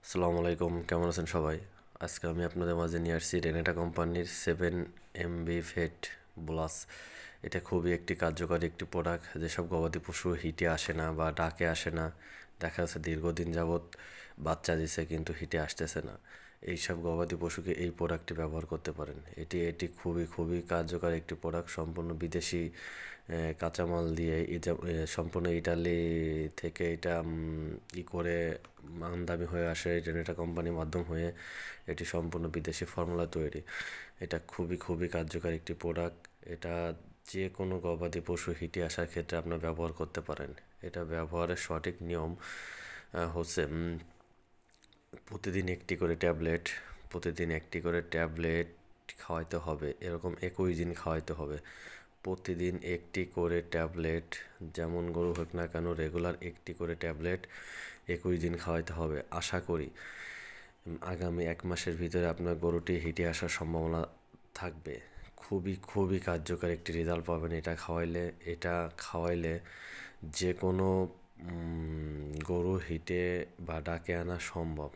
আসসালামু আলাইকুম, কেমন আছেন সবাই? আজকে আমি আপনাদের মাঝে নিয়ে আসছি রেনেটা কোম্পানির 7 MB ফেট ব্লাস। এটা খুবই একটি কার্যকরী একটি প্রোডাক্ট, যেসব গবাদি পশু হিটে আসে না বা ডাকে আসে না, দেখা যাচ্ছে দীর্ঘদিন যাবৎ বাচ্চা দিছে কিন্তু হিটে আসতেছে না, এইসব গবাদি পশুকে এই প্রোডাক্টটি ব্যবহার করতে পারেন। এটি এটি খুবই খুবই কার্যকর একটি প্রোডাক্ট, সম্পূর্ণ বিদেশি কাঁচামাল দিয়ে সম্পূর্ণ ইটালি থেকে এটা করে আমদানি হয়ে আসে জেনেটা কোম্পানির মাধ্যম হয়ে। এটি সম্পূর্ণ বিদেশি ফর্মুলা তৈরি। এটা খুবই খুবই কার্যকর একটি প্রোডাক্ট। এটা যে কোনো গবাদি পশু হিটে আসার ক্ষেত্রে আপনার ব্যবহার করতে পারেন। এটা ব্যবহারের সঠিক নিয়ম হচ্ছে প্রতিদিন একটি করে ট্যাবলেট খাওয়াইতে হবে, এরকম 21 দিন খাওয়াইতে হবে। প্রতিদিন একটি করে ট্যাবলেট, যেমন গরু হোক না কেন, রেগুলার একটি করে ট্যাবলেট 21 দিন খাওয়াইতে হবে। আশা করি আগামী 1 মাসের ভিতরে আপনার গরুটি হিটে আসার সম্ভাবনা থাকবে। খুবই খুবই কার্যকর একটি রেজাল্ট পাবেন এটা খাওয়াইলে যে কোনো গরু হিটে বা ডাকে আনা সম্ভব।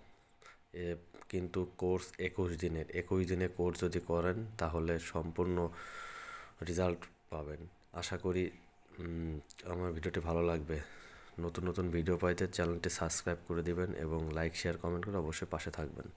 এ কিন্তু কোর্স 21 দিনের, 21 দিনে কোর্স যদি করেন তাহলে সম্পূর্ণ রেজাল্ট পাবেন। আশা করি আমার ভিডিওটি ভালো লাগবে। নতুন নতুন ভিডিও পাইতে চ্যানেলটি সাবস্ক্রাইব করে দিবেন এবং লাইক শেয়ার কমেন্ট করে অবশ্যই পাশে থাকবেন।